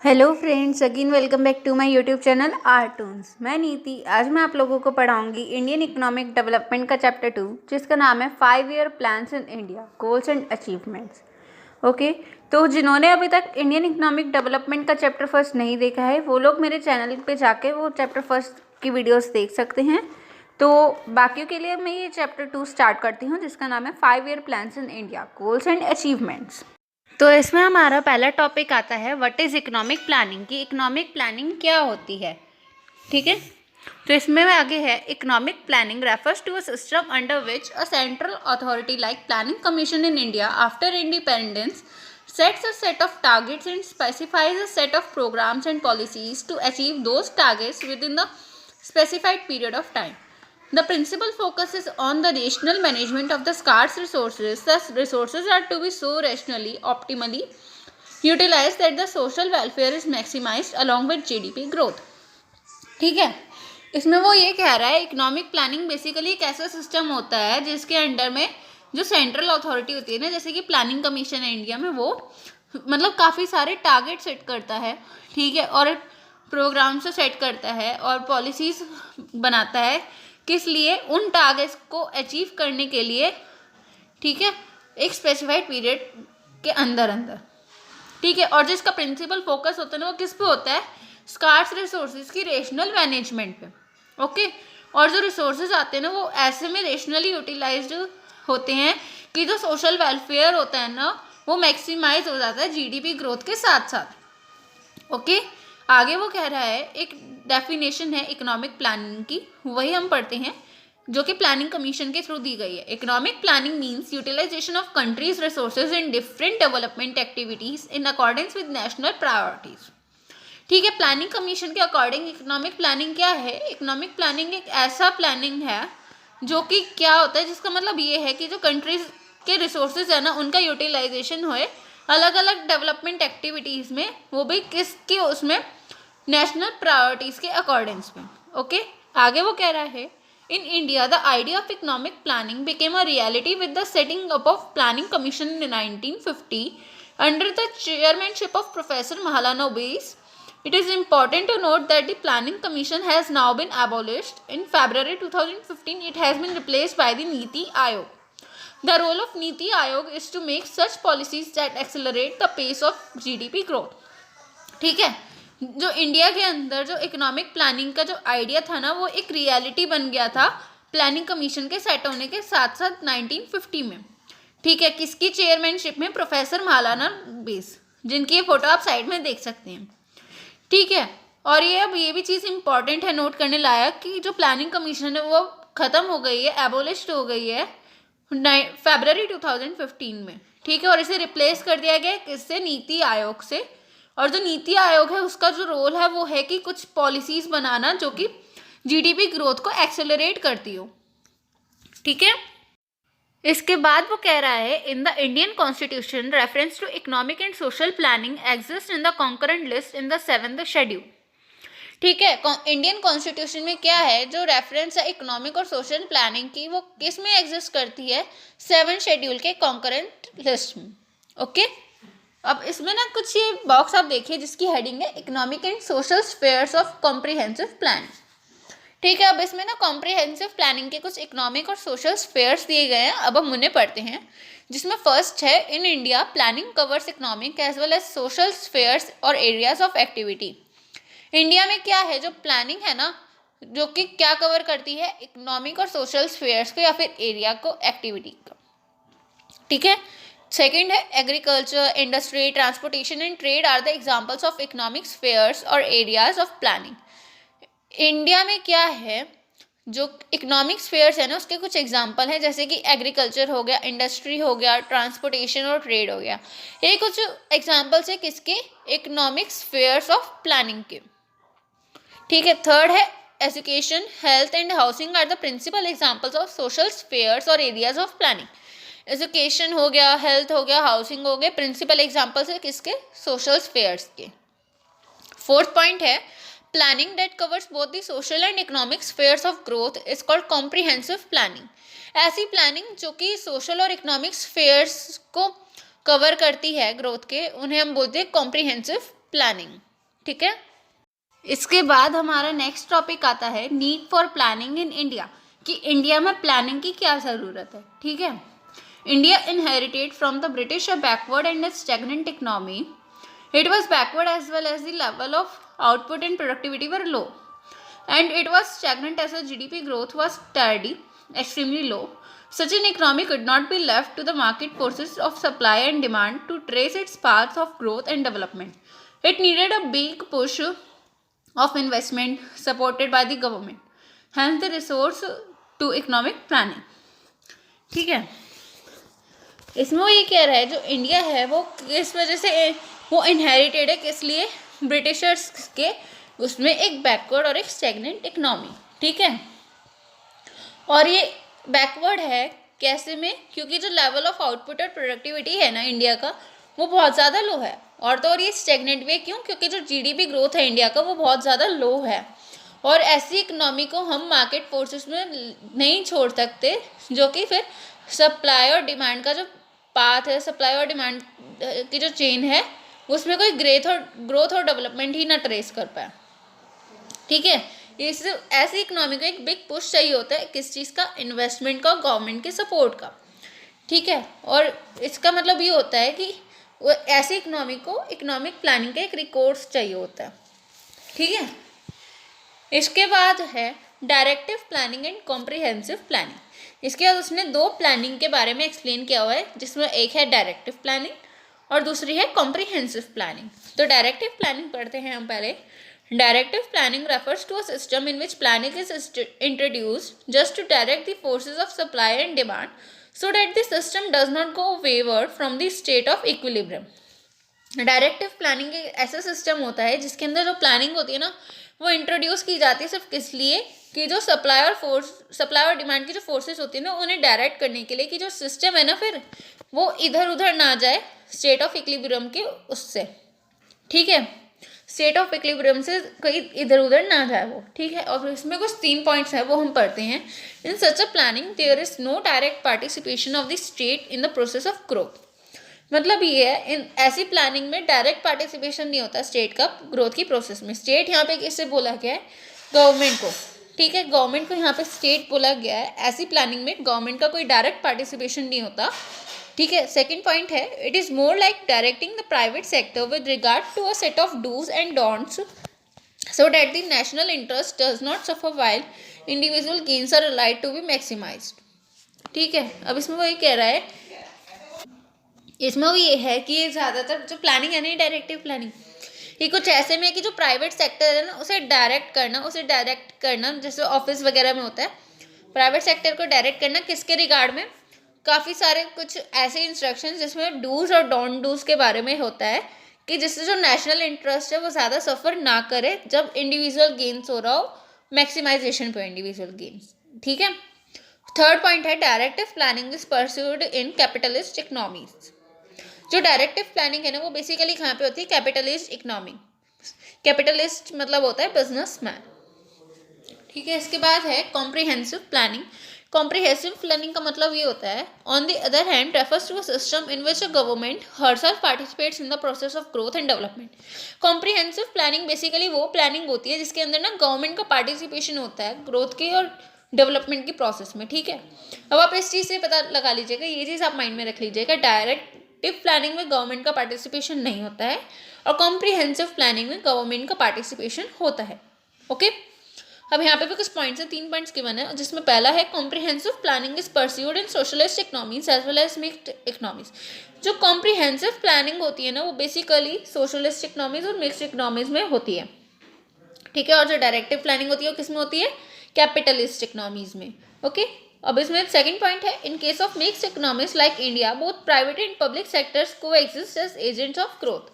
Hello friends, again welcome back to my YouTube channel Artoons. मैं नीति। आज मैं आप लोगों को पढ़ाऊंगी इंडियन इकोनॉमिक डेवलपमेंट का चैप्टर 2, जिसका नाम है 5 year plans in India, goals and achievements. Okay, तो जिन्होंने अभी तक इंडियन इकोनॉमिक डेवलपमेंट का चैप्टर फर्स्ट नहीं देखा है, वो लोग मेरे चैनल पे जाके वो चैप्टर फर्स्ट की वीडियोज़ देख सकते हैं। तो बाकियों के लिए मैं ये चैप्टर 2 स्टार्ट करती हूँ, जिसका नाम है 5 year plans in India, goals and achievements. तो इसमें हमारा पहला टॉपिक आता है व्हाट इज़ इकोनॉमिक प्लानिंग, कि इकोनॉमिक प्लानिंग क्या होती है। ठीक है, तो इसमें आगे है economic planning refers to a system under which a central authority like planning commission in India after independence sets a set of targets and specifies a set of programs and policies to achieve those targets within the specified period of time. The principal focus is on the rational management of the scarce resources. Thus, resources are to be so rationally, optimally utilized that the social welfare is maximized along with GDP growth. ठीक है, इसमें वो ये कह रहा है economic planning basically एक ऐसा सिस्टम होता है जिसके अंडर में जो सेंट्रल अथॉरिटी होती है ना, जैसे कि प्लानिंग कमीशन है इंडिया में, वो मतलब काफ़ी सारे टारगेट सेट करता है। ठीक है, और प्रोग्राम से सेट करता है और पॉलिसीज बनाता है, किस लिए? उन टारगेट्स को अचीव करने के लिए। ठीक है, एक स्पेसिफाइड पीरियड के अंदर अंदर। ठीक है, और जिसका प्रिंसिपल फोकस होता है ना, वो किस पे होता है? स्कार्स रिसोर्सेज की रेशनल मैनेजमेंट पे। ओके, और जो रिसोर्सेज आते हैं ना, वो ऐसे में रेशनली यूटिलाइज्ड होते हैं कि जो सोशल वेलफेयर होता है ना, वो मैक्सिमाइज हो जाता है जीडीपी ग्रोथ के साथ साथ। ओके, आगे वो कह रहा है एक डेफिनेशन है इकोनॉमिक प्लानिंग की, वही हम पढ़ते हैं, जो कि प्लानिंग कमीशन के थ्रू दी गई है। Economic planning means utilisation of country's resources in different development activities in accordance with national priorities. ठीक है, प्लानिंग कमीशन के अकॉर्डिंग इकोनॉमिक प्लानिंग क्या है? इकोनॉमिक प्लानिंग एक ऐसा प्लानिंग है जो कि क्या होता है, जिसका मतलब ये है कि जो कंट्रीज के रिसोर्सेज है ना, उनका यूटिलाइजेशन होए अलग अलग डेवलपमेंट एक्टिविटीज़ में, वो भी किसके उसमें? नेशनल प्रायोरिटीज़ के अकॉर्डिंग्स में। ओके, आगे वो कह रहा है in India the idea of economic planning became a reality with the setting up of planning commission in 1950 under the chairmanship of professor Mahalanobis. It is important to note that the Planning Commission has now been abolished. In February 2015, it has been replaced by the Niti Aayog. The role of Niti Aayog is to make such policies that accelerate the pace of GDP growth. ठीक है, जो India के अंदर जो economic planning का जो idea था ना, वो एक रियलिटी बन गया था प्लानिंग कमीशन के सेट होने के साथ साथ 1950 में। ठीक है, किसकी चेयरमैनशिप में? प्रोफेसर महालाना ओबेस, जिनकी ये फोटो आप साइड में देख सकते हैं। ठीक है, और ये अब ये भी चीज़ इंपॉर्टेंट है नोट करने लायक कि जो प्लानिंग कमीशन है वो ख़त्म हो गई है, एबोलिश्ड हो गई है फरवरी 2015 में। ठीक है, और इसे रिप्लेस कर दिया गया किससे? नीति आयोग से। और जो नीति आयोग है, उसका जो रोल है वो है कि कुछ पॉलिसीज़ बनाना जो कि जीडीपी ग्रोथ को एक्सेलरेट करती हो। ठीक है, इसके बाद वो कह रहा है in the Indian constitution reference to economic and social planning exist in the concurrent list in the 7th schedule. ठीक है, इंडियन कॉन्स्टिट्यूशन में क्या है जो रेफरेंस है इकोनॉमिक और सोशल प्लानिंग की, वो किस में एग्जिस्ट करती है? 7th शेड्यूल के कॉन्करेंट लिस्ट में। ओके, अब इसमें ना कुछ ये बॉक्स आप देखिए जिसकी हेडिंग है economic and social spheres of comprehensive plan. ठीक है, अब इसमें ना कॉम्प्रिहेंसिव प्लानिंग के कुछ इकोनॉमिक और सोशल स्फेयर्स दिए गए हैं। अब हम उन्हें पढ़ते हैं, जिसमें फर्स्ट है in India planning covers economic as well as social spheres और एरियाज ऑफ एक्टिविटी। इंडिया में क्या है जो प्लानिंग है ना, जो कि क्या कवर करती है? इकोनॉमिक और सोशल स्फेयर्स को या फिर एरिया को, एक्टिविटी को। ठीक है, सेकेंड है agriculture, industry, transportation and trade are the examples of economic spheres और एरियाज ऑफ प्लानिंग। इंडिया में क्या है जो इकोनॉमिक स्फेयर्स है ना, उसके कुछ एग्जांपल हैं, जैसे कि एग्रीकल्चर हो गया, इंडस्ट्री हो गया, ट्रांसपोर्टेशन और ट्रेड हो गया। ये कुछ एग्जांपल्स है किसके? इकोनॉमिक स्फेयर्स ऑफ प्लानिंग के। ठीक है, थर्ड है education, health and housing are the principal examples of social spheres और एरियाज ऑफ प्लानिंग। एजुकेशन हो गया, हेल्थ हो गया, हाउसिंग हो गया, प्रिंसिपल एग्जाम्पल्स है किसके? सोशल स्फेयर्स के। फोर्थ पॉइंट है planning that covers both the social and economic spheres of growth is called comprehensive planning. ऐसी प्लानिंग जो कि सोशल और इकोनॉमिक स्फेयर्स को कवर करती है ग्रोथ के, उन्हें हम बोलते हैं कॉम्प्रिहेंसिव प्लानिंग। ठीक है। इसके बाद हमारा नेक्स्ट टॉपिक आता है need for planning in India, कि इंडिया में प्लानिंग की क्या ज़रूरत है। ठीक है। India inherited from the British a backward and stagnant economy. It was backward as well as the level of output and productivity were low. And it was stagnant as the GDP growth was steady, extremely low. Such an economy could not be left to the market forces of supply and demand to trace its path of growth and development. It needed a big push of investment supported by the government. Hence the resource to economic planning. ठीक है। इसमें वो ये कह रहा है जो India है वो किस वजह से वो इनहेरिटेड है, किस लिए, ब्रिटिशर्स के, उसमें एक बैकवर्ड और एक स्टैग्नेंट इकोनॉमी। ठीक है। और ये बैकवर्ड है कैसे में, क्योंकि जो लेवल ऑफ आउटपुट और प्रोडक्टिविटी है ना इंडिया का वो बहुत ज़्यादा लो है। और तो और ये स्टैग्नेंट भी है, क्यों, क्योंकि जो जीडीपी ग्रोथ है इंडिया का वो बहुत ज़्यादा लो है। और ऐसी इकोनॉमी को हम मार्केट फोर्सेस में नहीं छोड़ सकते, जो कि फिर सप्लाई और डिमांड का जो पाथ है, सप्लाई और डिमांड की जो चेन है उसमें कोई ग्रोथ और डेवलपमेंट ही ना ट्रेस कर पाए। ठीक है। इस ऐसी इकोनॉमी को एक बिग पुश चाहिए होता है, किस चीज़ का, इन्वेस्टमेंट का, गवर्नमेंट के सपोर्ट का। ठीक है। और इसका मतलब ये होता है कि वो ऐसी इकोनॉमी को इकोनॉमिक प्लानिंग का एक रिकॉर्ड्स चाहिए होता है। ठीक है। इसके बाद है directive planning and comprehensive planning. इसके बाद उसने दो प्लानिंग के बारे में एक्सप्लेन किया हुआ है, जिसमें एक है डायरेक्टिव प्लानिंग और दूसरी है कॉम्प्रिहेंसिव प्लानिंग। तो डायरेक्टिव प्लानिंग पढ़ते हैं हम पहले। Directive planning refers to a system in which planning is introduced just to direct the forces of supply and demand so that the system does not go wayward from the state of equilibrium. Directive planning एक ऐसा system होता है जिसके अंदर जो planning होती है ना वो इंट्रोड्यूस की जाती है सिर्फ किस लिए, कि जो सप्लाई और डिमांड की जो फोर्सेस होती है ना उन्हें डायरेक्ट करने के लिए, कि जो सिस्टम है ना फिर वो इधर उधर ना जाए स्टेट ऑफ इक्विलिब्रियम के उससे। ठीक है। स्टेट ऑफ इक्विलिब्रियम से कहीं इधर उधर ना जाए वो। ठीक है। और इसमें कुछ 3 पॉइंट्स है वो हम पढ़ते हैं। In such a planning there is no direct participation of the state in the process of growth. मतलब ये है, इन ऐसी प्लानिंग में डायरेक्ट पार्टिसिपेशन नहीं होता स्टेट का ग्रोथ की प्रोसेस में। स्टेट यहाँ पे किससे बोला गया है, गवर्नमेंट को। ठीक है। गवर्नमेंट को यहाँ पे स्टेट बोला गया है। ऐसी प्लानिंग में गवर्नमेंट का कोई डायरेक्ट पार्टिसिपेशन नहीं होता। ठीक है। सेकंड पॉइंट है, it is more like directing the private sector with regard to a set of dos and don'ts so that the national interest does not suffer while individual gains are allowed to be maximized. ठीक है। अब इसमें वो ये कह रहा है, इसमें वो ये है कि ये ज़्यादातर जो प्लानिंग है ना डायरेक्टिव प्लानिंग, ये कुछ ऐसे में है कि जो प्राइवेट सेक्टर है ना उसे डायरेक्ट करना जैसे ऑफिस वगैरह में होता है, प्राइवेट सेक्टर को डायरेक्ट करना किसके रिगार्ड में, काफ़ी सारे कुछ ऐसे इंस्ट्रक्शंस जिसमें डूज और डोंट डूज के बारे में होता है, कि जिससे जो नेशनल इंटरेस्ट है वो ज़्यादा सफ़र ना करे जब इंडिविजुअल गेन्स हो रहा हो, मैक्सिमाइजेशन पे इंडिविजुअल गेन्स। ठीक है। थर्ड पॉइंट है directive planning is pursued in capitalist economies. जो डायरेक्टिव प्लानिंग है ना वो बेसिकली कहाँ पे होती है, कैपिटलिस्ट इकोनॉमी। कैपिटलिस्ट मतलब होता है बिजनेसमैन। ठीक है। इसके बाद है कॉम्प्रिहेंसिव प्लानिंग। कॉम्प्रिहेंसिव प्लानिंग का मतलब ये होता है, on the other hand refers to a system in which a government herself participates in the process of growth and development. Comprehensive planning basically वो प्लानिंग होती है जिसके अंदर ना गवर्नमेंट का पार्टिसिपेशन होता है ग्रोथ की और डेवलपमेंट की प्रोसेस में। ठीक है। अब आप इस चीज़ से पता लगा लीजिएगा, ये चीज़ आप माइंड में रख लीजिएगा, डायरेक्टिव प्लानिंग में गवर्नमेंट का पार्टिसिपेशन नहीं होता है और कॉम्प्रिहेंसिव प्लानिंग में गवर्नमेंट का पार्टिसिपेशन होता है। ओके। अब यहाँ पे भी कुछ पॉइंट्स हैं, 3 पॉइंट्स गिवन है, जिसमें पहला है comprehensive planning is pursued in socialist economies as well as mixed economies. जो कॉम्प्रिहेंसिव प्लानिंग होती है ना वो बेसिकली सोशलिस्ट इकोनॉमीज और मिक्स्ड इकोनॉमीज में होती है। ठीक है। और जो डायरेक्टिव प्लानिंग होती है वो किस में होती है, कैपिटलिस्ट इकोनॉमीज में। ओके। अब इसमें सेकंड पॉइंट है, in case of mixed economies like India both private and public sectors coexist as agents of growth.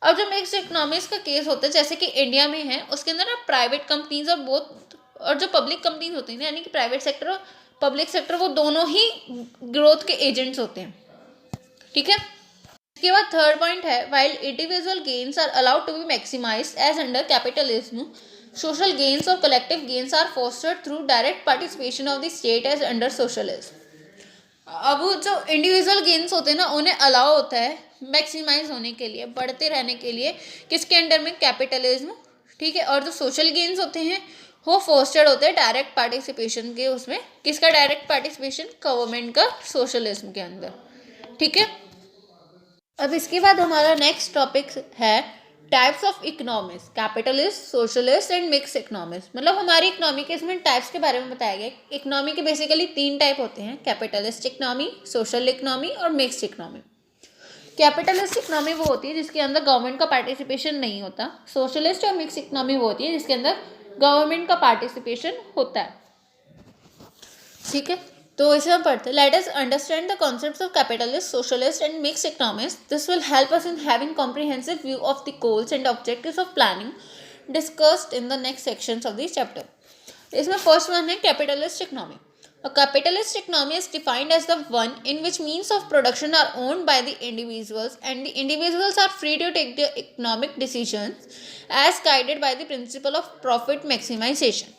अब जो मिक्स्ड इकोनॉमीज का केस होता है जैसे कि इंडिया में है, उसके अंदर ना प्राइवेट कंपनीज और जो पब्लिक कंपनीज होती हैं ना, यानी कि प्राइवेट सेक्टर और पब्लिक सेक्टर वो दोनों ही ग्रोथ के एजेंट्स होते हैं। ठीक है। इसके बाद थर्ड पॉइंट है, while individual gains are allowed to be maximised as under capitalism, social gains और collective gains are fostered through direct participation of the state as under socialism. अब जो इंडिविजुअल गेन्स होते हैं ना, उन्हें अलाउ होता है मैक्सिमाइज होने के लिए, बढ़ते रहने के लिए, किसके अंडर में, कैपिटलिज्म, ठीक है। और जो सोशल गेन्स होते हैं वो फोस्टर्ड होते हैं डायरेक्ट पार्टिसिपेशन के, उसमें किसका डायरेक्ट पार्टिसिपेशन, गवर्नमेंट का सोशलिज्म के अंदर, ठीक है। अब इसके बाद हमारा नेक्स्ट टॉपिक है types of economics, capitalist, socialist and mix economics. मतलब हमारी इकोनॉमी के इसमें टाइप्स के बारे में बताया गया। इकोनॉमी के बेसिकली 3 टाइप होते हैं, कैपिटलिस्ट इकोनॉमी, सोशल इकोनॉमी और मिक्स इकोनॉमी। कैपिटलिस्ट इकोनॉमी वो होती है जिसके अंदर गवर्नमेंट का पार्टिसिपेशन नहीं होता। सोशलिस्ट और मिक्स इकोनॉमी वो होती है जिसके अंदर गवर्नमेंट का पार्टिसिपेशन होता है, ठीक है। तो इसे हम पढ़ते हैं। Let us understand the concepts of capitalist, socialist and mix economics. This will help us in having comprehensive view of the goals and objectives of planning discussed in the next sections of this chapter. इसमें first one है capitalist economy. A capitalist economy is defined as the one in which means of production are owned by the individuals and the individuals are free to take their economic decisions as guided by the principle of profit maximization.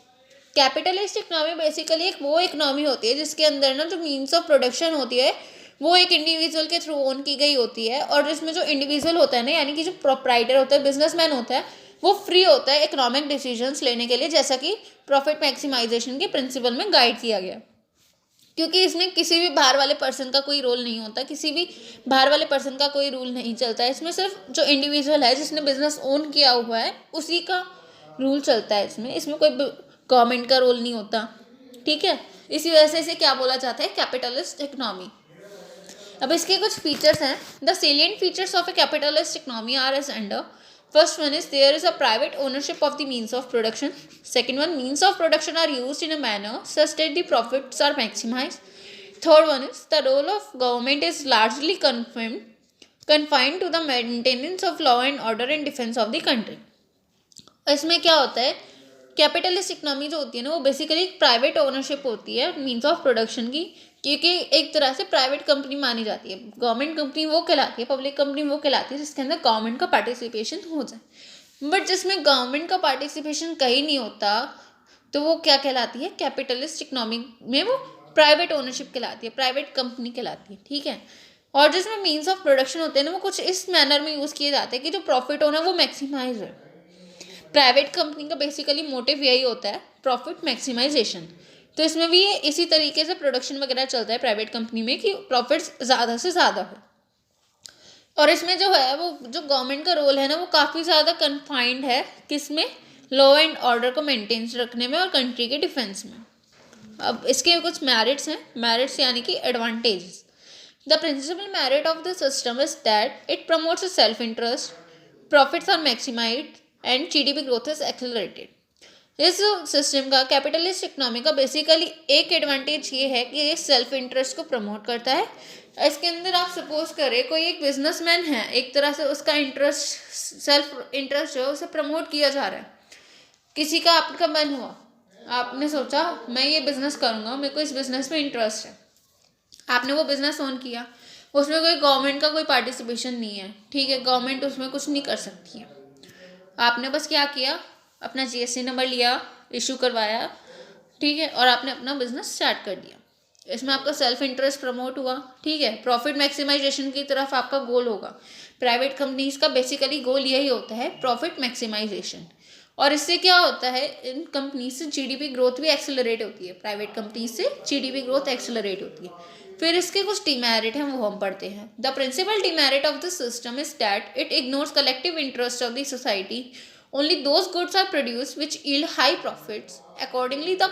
Capitalist economy basically एक वो economy होती है जिसके अंदर ना जो means of production होती है वो एक इंडिविजुअल के थ्रू ओन की गई होती है, और जिसमें जो इंडिविजुअल होता है ना, यानी कि जो प्रोप्राइटर होता है, बिजनेसमैन होता है, वो फ्री होता है इकोनॉमिक डिसीजंस लेने के लिए, जैसा कि प्रॉफिट मैक्सिमाइजेशन के प्रिंसिपल में गाइड किया गया। क्योंकि इसमें किसी भी बाहर वाले पर्सन का कोई रोल नहीं होता, किसी भी बाहर वाले पर्सन का कोई रूल नहीं चलता है। इसमें सिर्फ जो इंडिविजुअल है जिसने बिजनेस ओन किया हुआ है उसी का रूल चलता है। इसमें कोई गवर्नमेंट का रोल नहीं होता, ठीक है। इसी वजह से इसे क्या बोला जाता है, कैपिटलिस्ट इकोनॉमी। अब इसके कुछ फीचर्स हैं। The salient features of a capitalist economy are as under. First one is there is a private ownership of the means of production. Second one, means of production are used in a manner such that the profits are maximized. Third one is the role of government is largely confined to the maintenance of law and order and defense of the country. इसमें क्या होता है, capitalist economy जो होती है ना वो basically private ownership होती है मीन्स ऑफ प्रोडक्शन की, क्योंकि एक तरह से प्राइवेट कंपनी मानी जाती है। गवर्नमेंट कंपनी वो कहलाती है, पब्लिक कंपनी वो कहलाती है जिसके अंदर गवर्नमेंट का पार्टिसिपेशन हो जाए। बट जिसमें गवर्नमेंट का पार्टिसिपेशन कहीं नहीं होता तो वो क्या कहलाती है, कैपिटलिस्ट इकोनॉमी में वो प्राइवेट ओनरशिप कहलाती है, प्राइवेट कंपनी कहलाती है, ठीक है। और जिसमें मीन्स ऑफ प्रोडक्शन होते हैं ना वो कुछ इस मैनर में यूज़ किए जाते हैं कि जो प्रॉफिट होना वो मैक्सिमाइज है। प्राइवेट कंपनी का बेसिकली मोटिव यही होता है, प्रॉफिट मैक्सिमाइजेशन। तो इसमें भी ये इसी तरीके से प्रोडक्शन वगैरह चलता है प्राइवेट कंपनी में कि प्रॉफिट्स ज़्यादा से ज़्यादा हो। और इसमें जो है वो जो गवर्नमेंट का रोल है ना वो काफ़ी ज़्यादा कन्फाइंड है, किसमें, लॉ एंड ऑर्डर को मेंटेन रखने में और कंट्री के डिफेंस में। अब इसके कुछ मेरिट्स हैं, मेरिट्स यानी कि advantages. The principal merit of the system is that it promotes self interest, profits are maximised and GDP growth is accelerated. इस सिस्टम का, कैपिटलिस्ट इकोनॉमी का बेसिकली एक एडवांटेज ये है कि ये सेल्फ इंटरेस्ट को प्रमोट करता है। इसके अंदर आप सपोज करें कोई एक बिजनेसमैन है, एक तरह से उसका इंटरेस्ट, सेल्फ इंटरेस्ट जो है उसे प्रमोट किया जा रहा है। किसी का आपका मन हुआ, आपने सोचा मैं ये बिज़नेस करूँगा, मेरे को इस बिज़नेस में इंटरेस्ट है, आपने वो बिज़नेस ऑन किया, उसमें कोई गवर्नमेंट का कोई पार्टिसिपेशन नहीं है, ठीक है, गवर्नमेंट उसमें कुछ नहीं कर सकती है। आपने बस क्या किया, अपना जीएसटी नंबर लिया, इशू करवाया, ठीक है, और आपने अपना बिजनेस स्टार्ट कर दिया। इसमें आपका सेल्फ इंटरेस्ट प्रमोट हुआ, ठीक है। प्रॉफिट मैक्सिमाइजेशन की तरफ आपका गोल होगा। प्राइवेट कंपनीज का बेसिकली गोल यही होता है, प्रॉफिट मैक्सिमाइजेशन। और इससे क्या होता है, इन कंपनी से जीडीपी ग्रोथ भी एक्सेलरेट होती है, प्राइवेट कंपनी से जीडीपी ग्रोथ एक्सेलरेट होती है। फिर इसके कुछ डिमेरिट हैं, वो हम पढ़ते हैं। The principal demerit of the system is that it ignores collective interest of the society. Only those goods are produced which yield high profits. Accordingly, the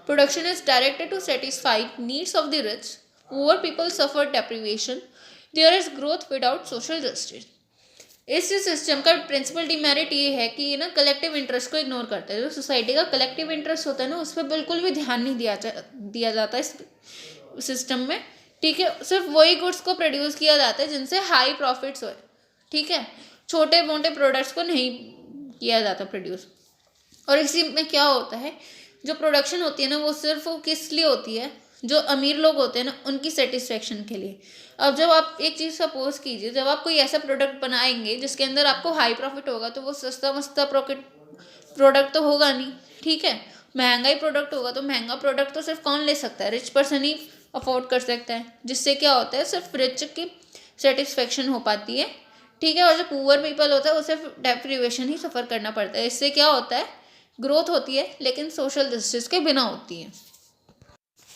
production is directed to satisfy needs of the rich. Poor people suffer deprivation. There is growth without social justice. इस system का principal demerit ये है कि ये ना collective interest को ignore करता है। जो सोसाइटी का कलेक्टिव इंटरेस्ट होता है ना उस पर बिल्कुल भी ध्यान नहीं दिया जाता इस सिस्टम में, ठीक है। सिर्फ वही गुड्स को प्रोड्यूस किया जाता है जिनसे हाई प्रॉफिट्स हो, ठीक है। छोटे मोटे प्रोडक्ट्स को नहीं किया जाता प्रोड्यूस। और इसी में क्या होता है, जो प्रोडक्शन होती है ना वो सिर्फ किस लिए होती है, जो अमीर लोग होते हैं ना उनकी सेटिस्फेक्शन के लिए। अब जब आप एक चीज़ सपोज कीजिए, जब आप कोई ऐसा प्रोडक्ट बनाएंगे जिसके अंदर आपको हाई प्रॉफिट होगा तो वो सस्ता मस्ता प्रोडक्ट तो होगा नहीं, ठीक है। महंगा ही प्रोडक्ट होगा तो महंगा प्रोडक्ट तो सिर्फ कौन ले सकता है, रिच पर्सन ही अफोर्ड कर सकता है, जिससे क्या होता है सिर्फ रिच की सेटिस्फेक्शन हो पाती है, ठीक है, और जो पुअर पीपल होता है उसे डेप्रिवेशन ही सफ़र करना पड़ता है। इससे क्या होता है, ग्रोथ होती है लेकिन सोशल जस्टिस के बिना होती है।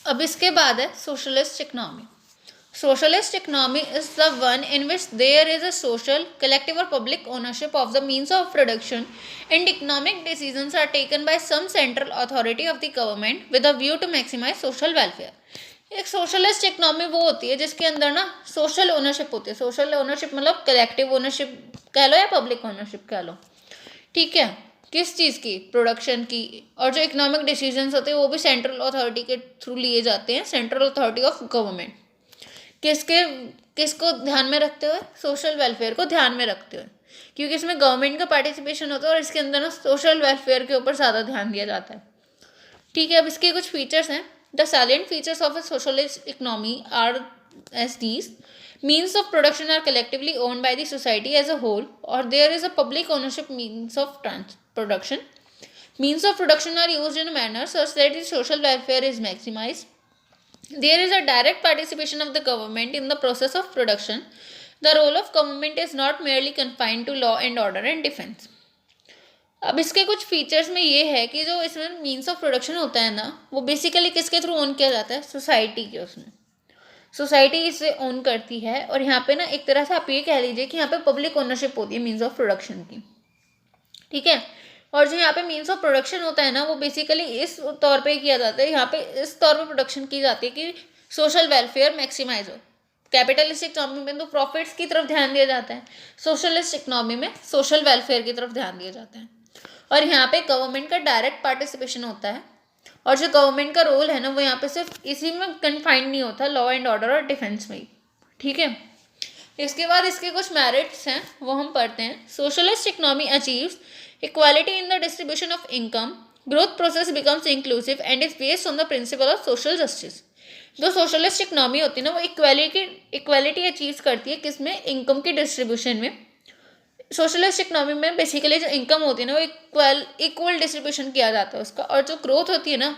अब इसके बाद है socialist economy. Socialist economy is the one in which there is a social, collective or public ownership of the means of production and economic decisions are taken by some central authority of the government with a view to maximize social welfare. एक socialist economy वो होती है जिसके अंदर ना social ownership होती है। Social ownership मतलब कलेक्टिव ओनरशिप कह लो या पब्लिक ओनरशिप कह लो, ठीक है, किस चीज़ की, प्रोडक्शन की। और जो इकोनॉमिक डिसीजंस होते हैं वो भी सेंट्रल अथॉरिटी के थ्रू लिए जाते हैं, सेंट्रल अथॉरिटी ऑफ गवर्नमेंट। किसको ध्यान में रखते हुए, सोशल वेलफेयर को ध्यान में रखते हुए, क्योंकि इसमें गवर्नमेंट का पार्टिसिपेशन होता है और इसके अंदर ना सोशल वेलफेयर के ऊपर ज़्यादा ध्यान दिया जाता है, ठीक है। अब इसके कुछ फीचर्स हैं। The salient features of a socialist economy are as these: means of production are collectively owned by the society as a whole, or there is a public ownership means of production. Means of production are used in a manner such that the social welfare is maximized. There is a direct participation of the government in the process of production. The role of government is not merely confined to law and order and defense. अब इसके कुछ features में ये है कि जो इसमें means of production होता है ना, वो बेसिकली किसके थ्रू ओन किया जाता है, सोसाइटी के। उसमें सोसाइटी इसे ओन करती है और यहाँ पे ना एक तरह से आप ये कह लीजिए कि यहाँ पे पब्लिक ओनरशिप होती है मीन्स ऑफ प्रोडक्शन की, ठीक है। और जो यहाँ पे मीन्स ऑफ प्रोडक्शन होता है ना, वो बेसिकली इस तौर पे किया जाता है, यहाँ पे इस तौर पे प्रोडक्शन की जाती है कि सोशल वेलफेयर मैक्सिमाइज हो। कैपिटलिस्ट इकोनॉमी में तो प्रॉफिट्स की तरफ ध्यान दिया जाता है, सोशलिस्ट इकोनॉमी में सोशल वेलफेयर की तरफ ध्यान दिया जाता है। और यहाँ पे गवर्नमेंट का डायरेक्ट पार्टिसिपेशन होता है, और जो गवर्नमेंट का रोल है ना वो यहाँ पे सिर्फ इसी में कन्फाइंड नहीं होता, लॉ एंड ऑर्डर और डिफेंस में ही, ठीक है। इसके बाद इसके कुछ मेरिट्स हैं, वो हम पढ़ते हैं। Socialist economy achieves equality in the distribution of income, growth process becomes inclusive and is based on the principle of social justice. जो सोशलिस्ट इकोनॉमी होती है ना, वो इक्वालिटी अचीव करती है किसमें, इनकम की डिस्ट्रीब्यूशन में। सोशलिस्ट इकोनॉमी में बेसिकली जो इनकम होती है ना, वो इक्वल डिस्ट्रीब्यूशन किया जाता है उसका, और जो ग्रोथ होती है ना,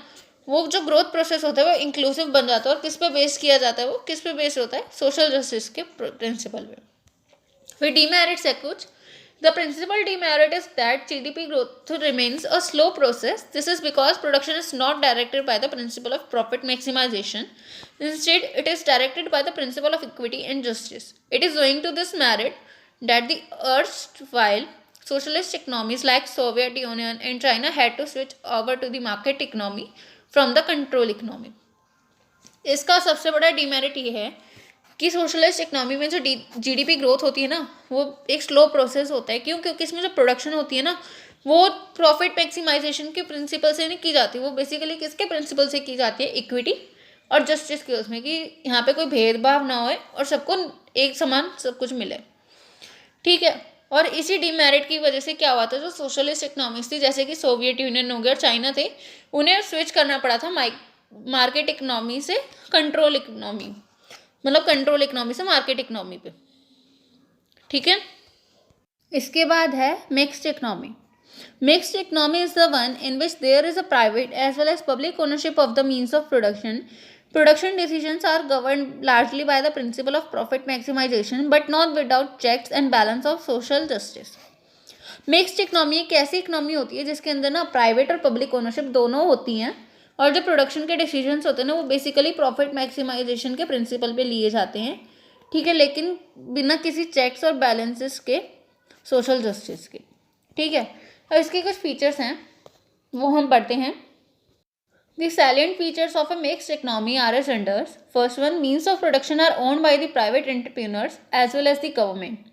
वो जो ग्रोथ प्रोसेस होता है वो इंक्लूसिव बन जाता है। और किस पे बेस किया जाता है, वो किस पे बेस्ड होता है, सोशल जस्टिस के प्रिंसिपल पे। फिर डीमेरिट्स है कुछ। The principal demerit is that GDP growth remains a slow process. This is because production is not directed by the principle of profit maximisation. Instead, it is directed by the principle of equity and justice. It is owing to this merit that the erstwhile socialist economies like Soviet Union and China had to switch over to the market economy from the control economy. इसका सबसे बड़ा demerit ये है कि socialist economy में जो GDP growth होती है ना, वो एक स्लो प्रोसेस होता है। क्यों? क्योंकि इसमें जो प्रोडक्शन होती है ना, वो प्रॉफिट मैक्सिमाइजेशन के प्रिंसिपल से नहीं की जाती, वो बेसिकली किसके प्रिंसिपल से की जाती है, इक्विटी और जस्टिस के उसमें, कि यहाँ पे कोई भेदभाव ना होए और सबको एक समान सब कुछ मिले, ठीक है। और इसी डीमेरिट की वजह से क्या हुआ था, जो सोशलिस्ट इकोनॉमिक्स थी जैसे कि सोवियत यूनियन हो गया और चाइना थे, उन्हें स्विच करना पड़ा था मार्केट इकोनॉमी से कंट्रोल इकोनॉमी, मतलब कंट्रोल इकोनॉमी से मार्केट इकोनॉमी पे, ठीक है। इसके बाद है mixed economy. Mixed economy is the one in which there is a private as well as public ownership of the means of production. Production decisions are governed largely by the principle of profit maximization, but not without checks and balance of social justice. Mixed economy एक ऐसी economy होती है जिसके अंदर ना private और public ownership दोनों होती हैं, और जो प्रोडक्शन के डिसीजंस होते हैं ना, वो बेसिकली प्रॉफिट मैक्सिमाइजेशन के प्रिंसिपल पे लिए जाते हैं, ठीक है, लेकिन बिना किसी चेक्स और बैलेंसेस के सोशल जस्टिस के, ठीक है। अब इसके कुछ फीचर्स हैं, वो हम पढ़ते हैं. The salient features of a mixed economy are as under. First one, means of production are owned by the private entrepreneurs as well as the government.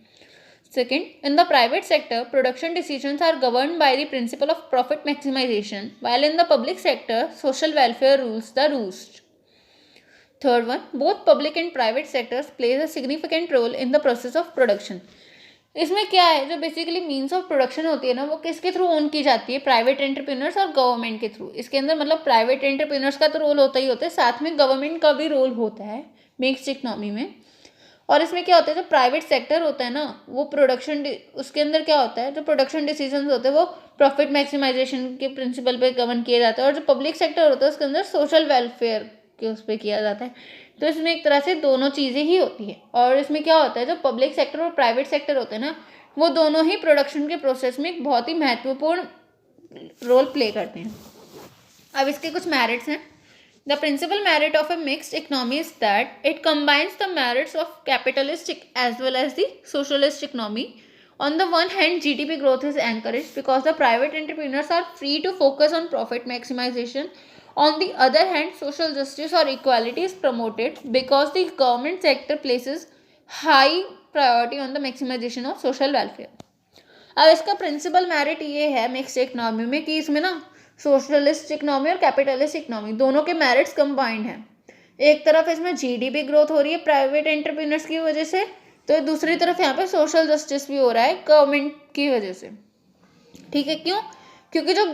Second, in the private sector, production decisions are governed by the principle of profit maximization, while in the public sector, social welfare rules the roost. Third one, both public and private sectors plays a significant role in the process of production. इसमें क्या है, जो basically means of production होती है ना, वो किसके through own की जाती है, प्राइवेट एंटरप्रेन्योर्स और गवर्नमेंट के थ्रू. इसके अंदर मतलब प्राइवेट एंटरप्रेन्योर्स का तो रोल होता ही होता है, साथ में गवर्नमेंट का भी रोल होता है मिक्स्ड इकोनॉमी में. और इसमें क्या होता है, जो प्राइवेट सेक्टर होता है ना, वो प्रोडक्शन, उसके अंदर क्या होता है, जो प्रोडक्शन डिसीजंस होते हैं वो प्रॉफिट मैक्सिमाइजेशन के प्रिंसिपल पे गवर्न किए जाते हैं, और जो पब्लिक सेक्टर होता है उसके अंदर सोशल वेलफेयर के उस पर किया जाता है। तो इसमें एक तरह से दोनों चीज़ें ही होती है। और इसमें क्या होता है, जो पब्लिक सेक्टर और प्राइवेट सेक्टर होते हैं ना, वो दोनों ही प्रोडक्शन के प्रोसेस में एक बहुत ही महत्वपूर्ण रोल प्ले करते हैं। अब इसके कुछ मेरिट्स हैं। The principal merit of a mixed economy is that it combines the merits of capitalistic as well as the socialist economy. On the one hand, GDP growth is encouraged because the private entrepreneurs are free to focus on profit maximization. On the other hand, social justice or equality is promoted because the government sector places high priority on the maximization of social welfare. अब इसका principal merit ये है mix economy में कि इसमें ना socialist economy और capitalist economy दोनों के मेरिट्स कंबाइंड हैं। एक तरफ इसमें जीडीपी ग्रोथ हो रही है प्राइवेट एंटरप्रेन्योर्स की वजह से, तो दूसरी तरफ यहाँ पे सोशल जस्टिस भी हो रहा है गवर्नमेंट की वजह से। ठीक है, क्यों? क्योंकि जो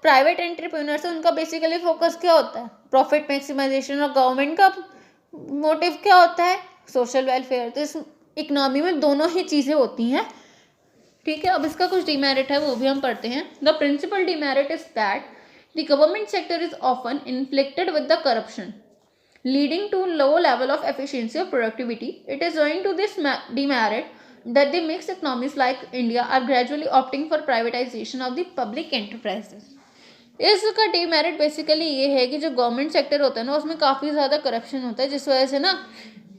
प्राइवेट एंटरप्रेन्योर्स है उनका बेसिकली फोकस क्या होता है, प्रॉफिट मैक्सिमाइजेशन, और गवर्नमेंट का मोटिव क्या होता है, सोशल वेलफेयर। तो इस इकोनॉमी में दोनों ही चीज़ें होती हैं। ठीक है, अब इसका कुछ डिमेरिट है वो भी हम पढ़ते हैं। The principal demerit is that the government sector is often inflicted with the corruption leading to low level of efficiency or productivity. It is owing to this demerit that the mixed economies like India are gradually opting for privatization of the public enterprises. इसका demerit basically ये है कि जो government sector होता है ना उसमें काफ़ी ज़्यादा करप्शन होता है, जिस वजह से ना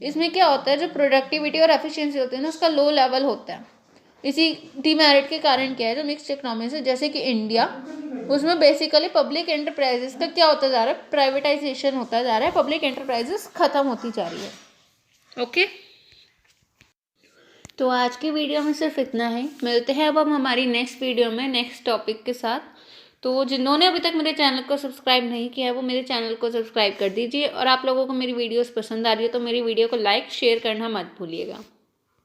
इसमें क्या होता है, जो प्रोडक्टिविटी और एफिशिएंसी होती है ना उसका लो लेवल होता है। इसी डिमेरिट के कारण क्या है, जो मिक्स्ड इकोनॉमीज है जैसे कि इंडिया, उसमें बेसिकली पब्लिक एंटरप्राइजेस का क्या होता जा रहा है, प्राइवेटाइजेशन होता जा रहा है, पब्लिक एंटरप्राइजेस खत्म होती जा रही है। ओके, तो आज की वीडियो में सिर्फ इतना है। मिलते हैं अब हम हमारी नेक्स्ट वीडियो में नेक्स्ट टॉपिक के साथ। तो जिन्होंने अभी तक मेरे चैनल को सब्सक्राइब नहीं किया है वो मेरे चैनल को सब्सक्राइब कर दीजिए, और आप लोगों को मेरी वीडियोस पसंद आ रही है तो मेरी वीडियो को लाइक शेयर करना मत भूलिएगा।